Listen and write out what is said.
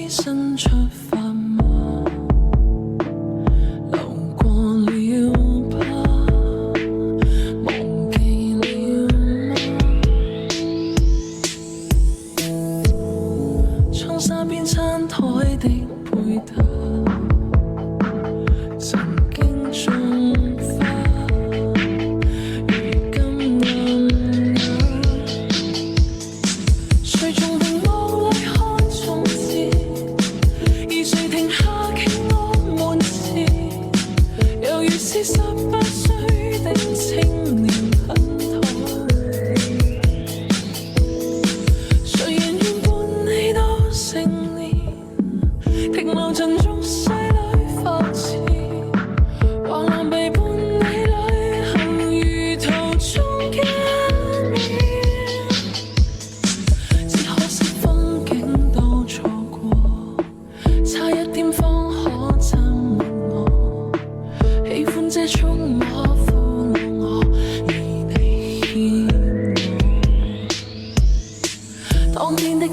新出發嗎？流過了吧？忘記了嗎？窗紗邊餐台的配搭，曾經種花，如今暗啞。誰從屏幕裏看從前？誰停下傾我們時，猶如是18歲的青年很妥。誰人願伴你到成年，停留進俗世裏發痴，橫欄被伴你旅行，如途中見面，只可惜風景都錯過，差一點方可親吻我，喜歡這觸摸俘虜我，而你牽我。當天的